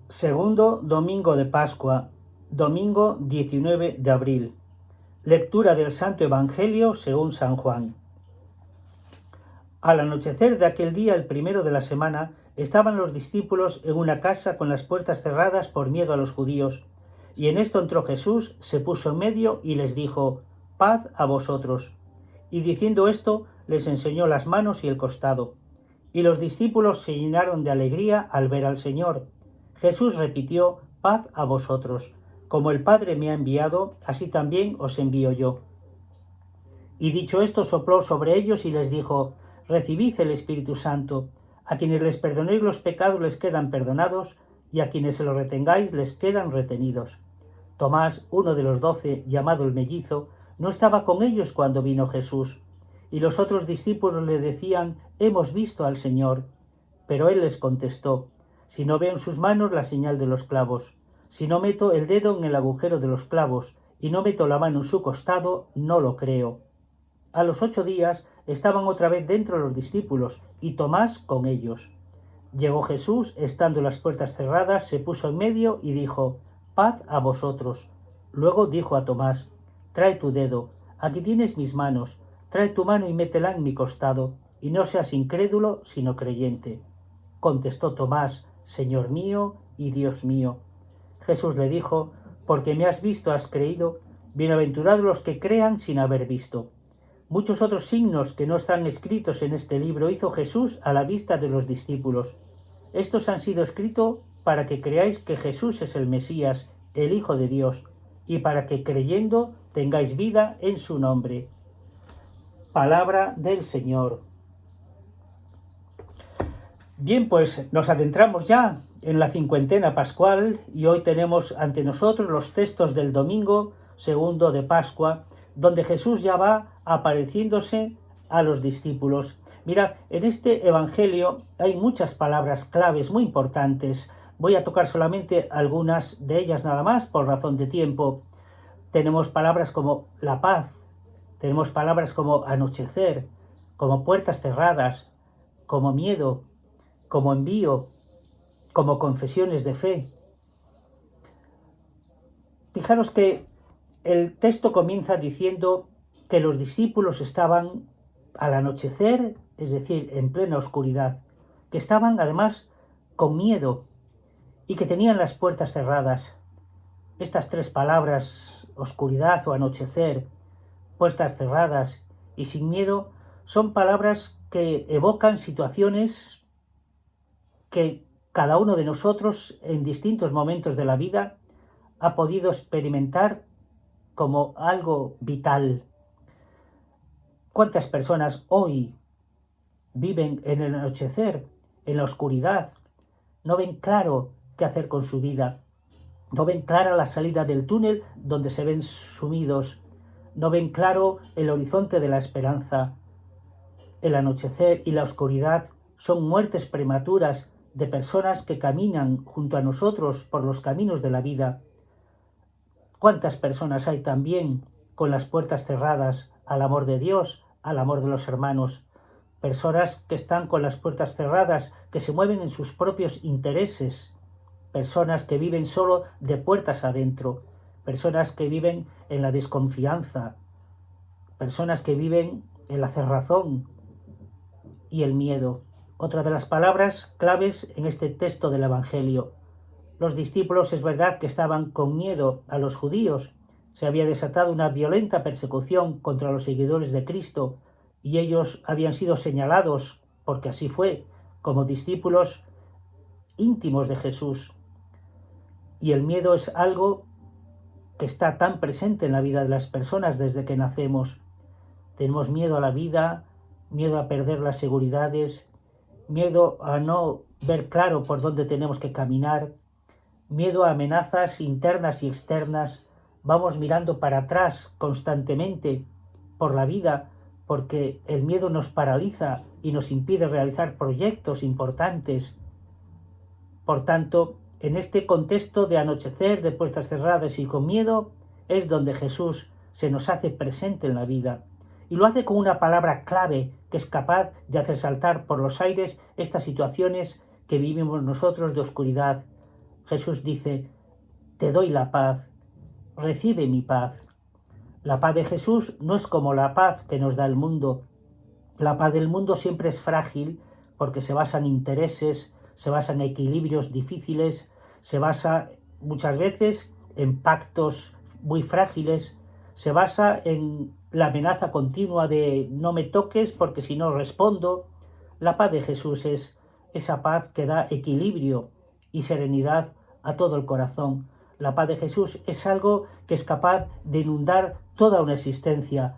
Segundo domingo de Pascua, domingo 19 de abril. Lectura del Santo Evangelio según San Juan. Al anochecer de aquel día, el primero de la semana, estaban los discípulos en una casa con las puertas cerradas por miedo a los judíos. Y en esto entró Jesús, se puso en medio y les dijo: «Paz a vosotros». Y diciendo esto, les enseñó las manos y el costado. Y los discípulos se llenaron de alegría al ver al Señor. Jesús repitió: «Paz a vosotros. Como el Padre me ha enviado, así también os envío yo». Y dicho esto, sopló sobre ellos y les dijo: «Recibid el Espíritu Santo. A quienes les perdonéis los pecados les quedan perdonados, y a quienes se los retengáis les quedan retenidos». Tomás, uno de los 12, llamado el mellizo, no estaba con ellos cuando vino Jesús. Y los otros discípulos le decían: «Hemos visto al Señor». Pero él les contestó: «Si no veo en sus manos la señal de los clavos, si no meto el dedo en el agujero de los clavos, y no meto la mano en su costado, no lo creo». A los 8 días estaban otra vez dentro los discípulos, y Tomás con ellos. Llegó Jesús, estando las puertas cerradas, se puso en medio y dijo: «Paz a vosotros». Luego dijo a Tomás: «Trae tu dedo, aquí tienes mis manos, trae tu mano y métela en mi costado, y no seas incrédulo, sino creyente». Contestó Tomás: «Señor mío y Dios mío». Jesús le dijo: «Porque me has visto, has creído. Bienaventurados los que crean sin haber visto». Muchos otros signos que no están escritos en este libro hizo Jesús a la vista de los discípulos. Estos han sido escritos para que creáis que Jesús es el Mesías, el Hijo de Dios, y para que creyendo tengáis vida en su nombre. Palabra del Señor. Bien, pues nos adentramos ya en la cincuentena pascual y hoy tenemos ante nosotros los textos del domingo segundo de Pascua, donde Jesús ya va apareciéndose a los discípulos. Mirad, en este Evangelio hay muchas palabras claves muy importantes. Voy a tocar solamente algunas de ellas nada más por razón de tiempo. Tenemos palabras como la paz, tenemos palabras como anochecer, como puertas cerradas, como miedo, como envío, como confesiones de fe. Fijaros que el texto comienza diciendo que los discípulos estaban al anochecer, es decir, en plena oscuridad, que estaban además con miedo y que tenían las puertas cerradas. Estas tres palabras, oscuridad o anochecer, puertas cerradas y sin miedo, son palabras que evocan situaciones que cada uno de nosotros en distintos momentos de la vida ha podido experimentar como algo vital. ¿Cuántas personas hoy viven en el anochecer, en la oscuridad? No ven claro qué hacer con su vida. No ven clara la salida del túnel donde se ven sumidos. No ven claro el horizonte de la esperanza. El anochecer y la oscuridad son muertes prematuras de personas que caminan junto a nosotros por los caminos de la vida. ¿Cuántas personas hay también con las puertas cerradas al amor de Dios, al amor de los hermanos? Personas que están con las puertas cerradas, que se mueven en sus propios intereses. Personas que viven solo de puertas adentro. Personas que viven en la desconfianza. Personas que viven en la cerrazón y el miedo. Otra de las palabras claves en este texto del Evangelio. Los discípulos es verdad que estaban con miedo a los judíos. Se había desatado una violenta persecución contra los seguidores de Cristo y ellos habían sido señalados, porque así fue, como discípulos íntimos de Jesús. Y el miedo es algo que está tan presente en la vida de las personas desde que nacemos. Tenemos miedo a la vida, miedo a perder las seguridades, miedo a no ver claro por dónde tenemos que caminar, miedo a amenazas internas y externas. Vamos mirando para atrás constantemente por la vida porque el miedo nos paraliza y nos impide realizar proyectos importantes. Por tanto, en este contexto de anochecer, de puertas cerradas y con miedo, es donde Jesús se nos hace presente en la vida. Y lo hace con una palabra clave que es capaz de hacer saltar por los aires estas situaciones que vivimos nosotros de oscuridad. Jesús dice, te doy la paz, recibe mi paz. La paz de Jesús no es como la paz que nos da el mundo. La paz del mundo siempre es frágil porque se basa en intereses, se basa en equilibrios difíciles, se basa muchas veces en pactos muy frágiles, se basa en la amenaza continua de no me toques porque si no respondo. La paz de Jesús es esa paz que da equilibrio y serenidad a todo el corazón. La paz de Jesús es algo que es capaz de inundar toda una existencia,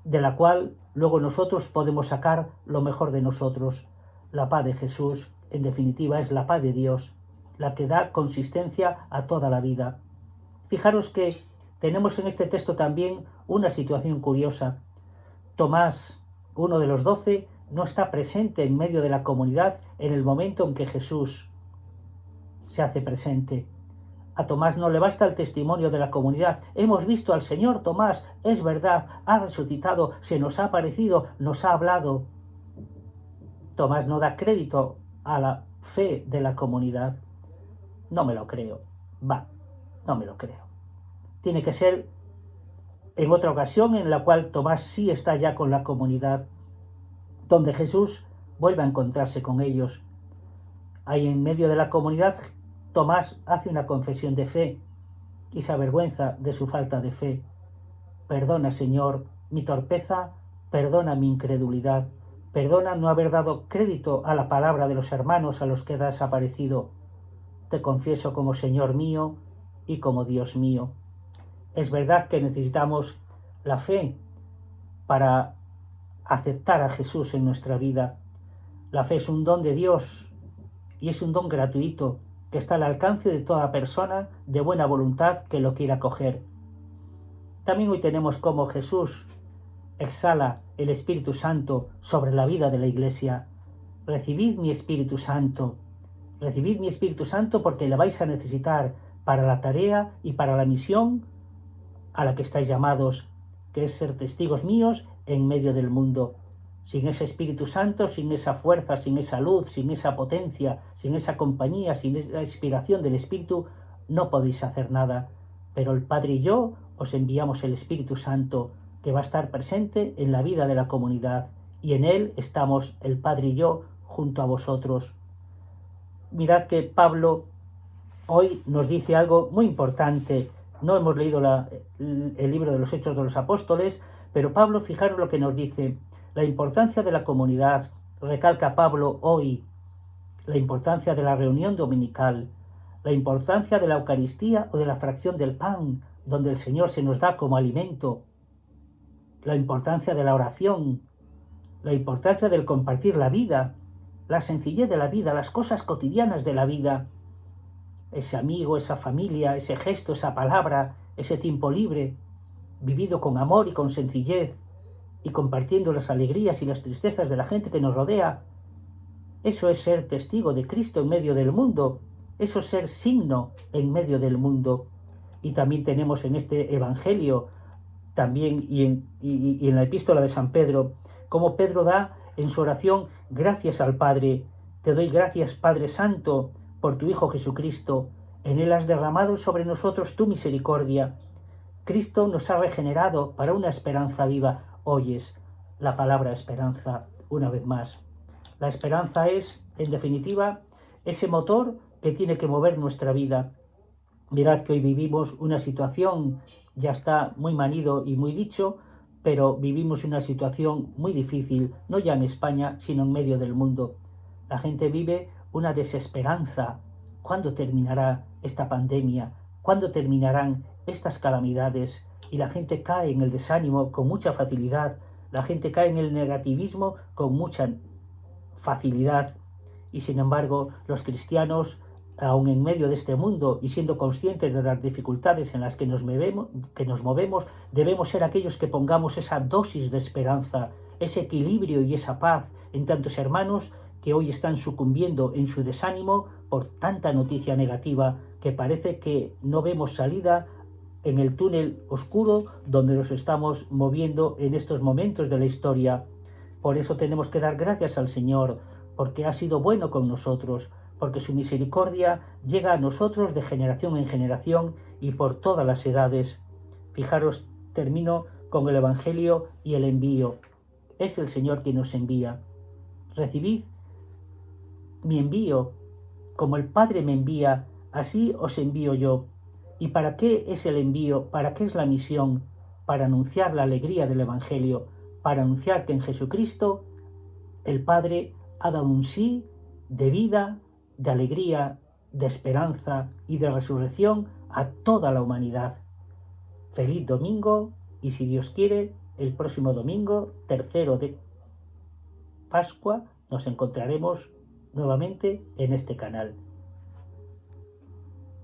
de la cual luego nosotros podemos sacar lo mejor de nosotros. La paz de Jesús, en definitiva, es la paz de Dios, la que da consistencia a toda la vida. Fijaros que tenemos en este texto también una situación curiosa. Tomás, uno de los 12, no está presente en medio de la comunidad en el momento en que Jesús se hace presente. A Tomás no le basta el testimonio de la comunidad. Hemos visto al Señor. Tomás, es verdad, ha resucitado, se nos ha aparecido, nos ha hablado. Tomás no da crédito a la fe de la comunidad. No me lo creo. No me lo creo. Tiene que ser en otra ocasión en la cual Tomás sí está ya con la comunidad, donde Jesús vuelve a encontrarse con ellos. Ahí en medio de la comunidad, Tomás hace una confesión de fe y se avergüenza de su falta de fe. Perdona, Señor, mi torpeza, perdona mi incredulidad, perdona no haber dado crédito a la palabra de los hermanos a los que has aparecido. Te confieso como Señor mío y como Dios mío. Es verdad que necesitamos la fe para aceptar a Jesús en nuestra vida. La fe es un don de Dios y es un don gratuito que está al alcance de toda persona de buena voluntad que lo quiera coger. También hoy tenemos cómo Jesús exhala el Espíritu Santo sobre la vida de la Iglesia. Recibid mi Espíritu Santo. Recibid mi Espíritu Santo porque le vais a necesitar para la tarea y para la misión a la que estáis llamados, que es ser testigos míos en medio del mundo. Sin ese Espíritu Santo, sin esa fuerza, sin esa luz, sin esa potencia, sin esa compañía, sin esa inspiración del Espíritu, no podéis hacer nada. Pero el Padre y yo os enviamos el Espíritu Santo, que va a estar presente en la vida de la comunidad, y en él estamos el Padre y yo junto a vosotros. Mirad que Pablo hoy nos dice algo muy importante. No hemos leído el libro de los Hechos de los Apóstoles, pero Pablo, fijaros lo que nos dice. La importancia de la comunidad, recalca Pablo hoy, la importancia de la reunión dominical, la importancia de la Eucaristía o de la fracción del pan, donde el Señor se nos da como alimento, la importancia de la oración, la importancia del compartir la vida, la sencillez de la vida, las cosas cotidianas de la vida, ese amigo, esa familia, ese gesto, esa palabra, ese tiempo libre, vivido con amor y con sencillez, y compartiendo las alegrías y las tristezas de la gente que nos rodea. Eso es ser testigo de Cristo en medio del mundo, eso es ser signo en medio del mundo. Y también tenemos en este Evangelio, también y en la epístola de San Pedro, como Pedro da en su oración gracias al Padre. Te doy gracias, Padre Santo, por tu Hijo Jesucristo. En él has derramado sobre nosotros tu misericordia. Cristo nos ha regenerado para una esperanza viva. Oyes la palabra esperanza una vez más. La esperanza es, en definitiva, ese motor que tiene que mover nuestra vida. Mirad que hoy vivimos una situación, ya está muy manido y muy dicho, pero vivimos una situación muy difícil, no ya en España, sino en medio del mundo. La gente vive una desesperanza. ¿Cuándo terminará esta pandemia? ¿Cuándo terminarán estas calamidades? Y la gente cae en el desánimo con mucha facilidad. La gente cae en el negativismo con mucha facilidad. Y sin embargo, los cristianos, aun en medio de este mundo y siendo conscientes de las dificultades en las que nos movemos, debemos ser aquellos que pongamos esa dosis de esperanza, ese equilibrio y esa paz en tantos hermanos que hoy están sucumbiendo en su desánimo por tanta noticia negativa que parece que no vemos salida en el túnel oscuro donde nos estamos moviendo en estos momentos de la historia. Por eso tenemos que dar gracias al Señor, porque ha sido bueno con nosotros, porque su misericordia llega a nosotros de generación en generación y por todas las edades. Fijaros, termino con el Evangelio y el envío. Es el Señor quien nos envía. Recibid mi envío, como el Padre me envía, así os envío yo. ¿Y para qué es el envío? ¿Para qué es la misión? Para anunciar la alegría del Evangelio, para anunciar que en Jesucristo el Padre ha dado un sí de vida, de alegría, de esperanza y de resurrección a toda la humanidad. Feliz domingo y, si Dios quiere, el próximo domingo, 3 de Pascua, nos encontraremos nuevamente en este canal.